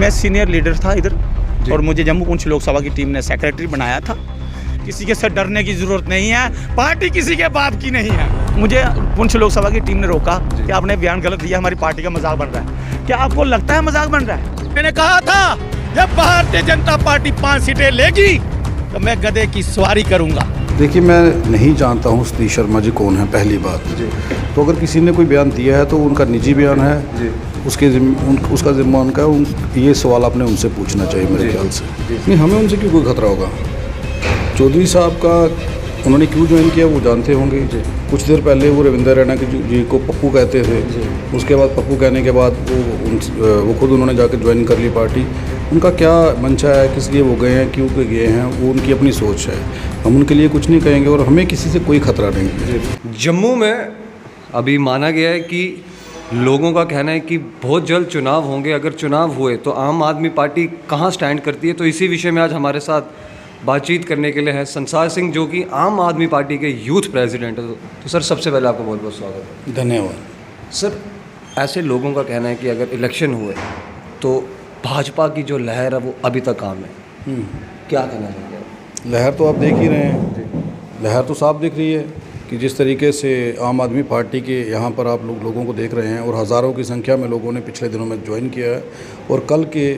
मैं senior leader था इधर और मुझे जम्मू पुंछ लोकसभा की टीम ने सेक्रेटरी बनाया था। किसी के साथ डरने की ज़रूरत नहीं है, पार्टी किसी के बाप की नहीं है। मुझे पुंछ लोकसभा की टीम ने रोका कि आपने बयान गलत दिया, हमारी पार्टी का मजाक बन रहा है। क्या आपको लगता है मजाक बन रहा है? मैंने कहा था जब भारतीय जनता पार्टी 5 सीटें लेगी तो मैं गधे की सवारी करूंगा। देखिए, मैं नहीं जानता हूँ सतीश शर्मा जी कौन है, पहली बात। तो अगर किसी ने कोई बयान दिया है तो उनका निजी बयान है, उसका जिम्मा उनका है। ये सवाल आपने उनसे पूछना चाहिए मेरे ख्याल से। नहीं, हमें उनसे क्यों कोई खतरा होगा? चौधरी साहब का उन्होंने क्यों ज्वाइन किया वो जानते होंगे। कुछ देर पहले वो रविंदर रैना जी को पप्पू कहते थे, उसके बाद पप्पू कहने के बाद वो खुद उन्होंने जाकर ज्वाइन कर ली पार्टी। उनका क्या मंशा है, किस लिए वो गए हैं, क्यों गए हैं, वो उनकी अपनी सोच है। हम उनके लिए कुछ नहीं कहेंगे और हमें किसी से कोई खतरा नहीं है। जम्मू में अभी माना गया है कि लोगों का कहना है कि बहुत जल्द चुनाव होंगे। अगर चुनाव हुए तो आम आदमी पार्टी कहाँ स्टैंड करती है, तो इसी विषय में आज हमारे साथ बातचीत करने के लिए हैं संसार सिंह, जो कि आम आदमी पार्टी के यूथ प्रेसिडेंट है। तो सर, सबसे पहले आपको बहुत बहुत स्वागत है। धन्यवाद। सर, ऐसे लोगों का कहना है कि अगर इलेक्शन हुए तो भाजपा की जो लहर है वो अभी तक काम है। क्या कहना चाहिए? लहर तो आप देख ही रहे हैं, लहर तो साफ दिख रही है कि जिस तरीके से आम आदमी पार्टी के यहाँ पर आप लोगों को देख रहे हैं और हज़ारों की संख्या में लोगों ने पिछले दिनों में ज्वाइन किया है। और कल के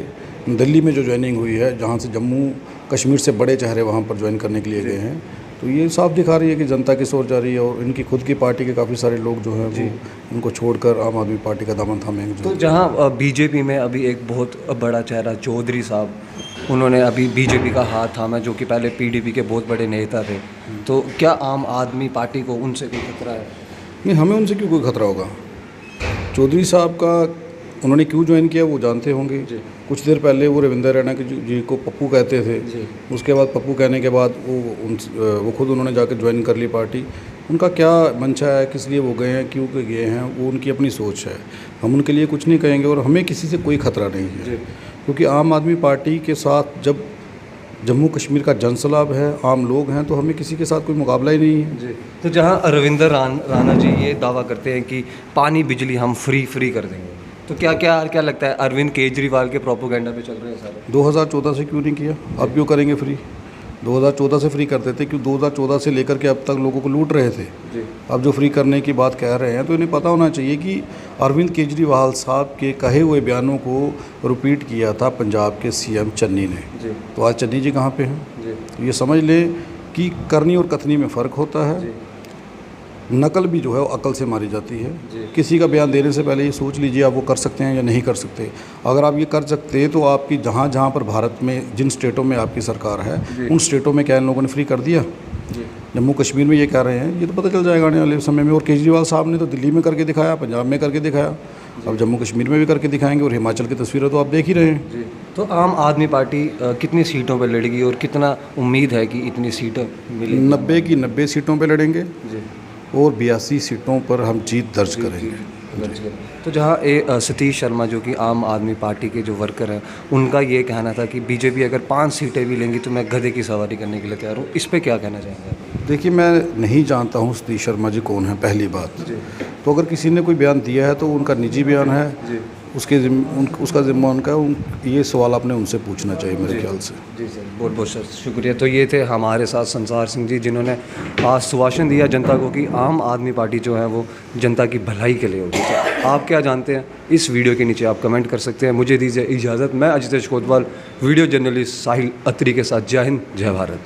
दिल्ली में जो ज्वाइनिंग हुई है, जहाँ से जम्मू कश्मीर से बड़े चेहरे वहाँ पर ज्वाइन करने के लिए गए हैं, तो ये साफ दिखा रही है कि जनता की सोच जा रही है और इनकी खुद की पार्टी के काफ़ी सारे लोग जो हैं वो इनको छोड़कर आम आदमी पार्टी का दामन थामेंगे। तो जहाँ बीजेपी में अभी एक बहुत बड़ा चेहरा चौधरी साहब, उन्होंने अभी बीजेपी का हाथ थामा, जो कि पहले पीडीपी के बहुत बड़े नेता थे, तो क्या आम आदमी पार्टी को उनसे कोई खतरा है? नहीं, हमें उनसे क्यों कोई खतरा होगा? चौधरी साहब का उन्होंने क्यों ज्वाइन किया वो जानते होंगे। कुछ देर पहले वो रविंदर रैना जी को पप्पू कहते थे, उसके बाद पप्पू कहने के बाद वो खुद उन्होंने जाकर ज्वाइन कर ली पार्टी। उनका क्या मंशा है, किस लिए वो गए हैं, क्यों गए हैं, वो उनकी अपनी सोच है। हम उनके लिए कुछ नहीं कहेंगे और हमें किसी से कोई खतरा नहीं है, क्योंकि आम आदमी पार्टी के साथ जब जम्मू कश्मीर का जनसलाब है, आम लोग हैं, तो हमें किसी के साथ कोई मुकाबला ही नहीं है। तो जहाँ रविंदर राणा जी ये दावा करते हैं कि पानी बिजली हम फ्री कर देंगे, तो क्या लगता है अरविंद केजरीवाल के प्रोपोगेंडा पे चल रहे हैं सारे? 2014 से क्यों नहीं किया? अब क्यों करेंगे फ्री? 2014 से फ्री करते थे, क्यों 2014 से लेकर के अब तक लोगों को लूट रहे थे। अब जो फ्री करने की बात कह रहे हैं, तो इन्हें पता होना चाहिए कि अरविंद केजरीवाल साहब के कहे हुए बयानों को रिपीट किया था पंजाब के सीएम चन्नी ने। तो आज चन्नी जी कहाँ पे हैं? तो ये समझ लें कि करनी और कथनी में फ़र्क होता है। नकल भी जो है वो अकल से मारी जाती है। किसी का बयान देने से पहले ये सोच लीजिए आप वो कर सकते हैं या नहीं कर सकते। अगर आप ये कर सकते तो आपकी जहाँ पर भारत में जिन स्टेटों में आपकी सरकार है, उन स्टेटों में क्या इन लोगों ने फ्री कर दिया? जम्मू कश्मीर में ये कह रहे हैं, ये तो पता चल जाएगा आने वाले समय में। और केजरीवाल साहब ने तो दिल्ली में करके दिखाया, पंजाब में करके दिखाया, अब जम्मू कश्मीर में भी करके दिखाएंगे और हिमाचल की तस्वीरें तो आप देख ही रहे हैं। तो आम आदमी पार्टी कितनी सीटों पर लड़ेगी और कितना उम्मीद है कि इतनी सीटें मिलेंगी? 90 की 90 सीटों पर लड़ेंगे और 82 सीटों पर हम जीत दर्ज करेंगे। तो जहाँ सतीश शर्मा, जो कि आम आदमी पार्टी के जो वर्कर हैं, उनका ये कहना था कि बीजेपी अगर 5 सीटें भी लेंगी तो मैं गधे की सवारी करने के लिए तैयार हूँ। इस पे क्या कहना चाहेंगे? देखिए, मैं नहीं जानता हूँ सतीश शर्मा जी कौन है, पहली बात। तो अगर किसी ने कोई बयान दिया है तो उनका निजी बयान है, उसका जिम्मा उनका है। ये सवाल आपने उनसे पूछना चाहिए मेरे ख्याल से। जी सर, बहुत बहुत शुक्रिया। तो ये थे हमारे साथ संसार सिंह जी, जिन्होंने आश्वासन दिया जनता को कि आम आदमी पार्टी जो है वो जनता की भलाई के लिए होगी। तो आप क्या जानते हैं, इस वीडियो के नीचे आप कमेंट कर सकते हैं। मुझे दीजिए इजाज़त। मैं अजितेश कोतवाल, वीडियो जर्नलिस्ट साहिल अत्री के साथ। जय हिंद, जय भारत।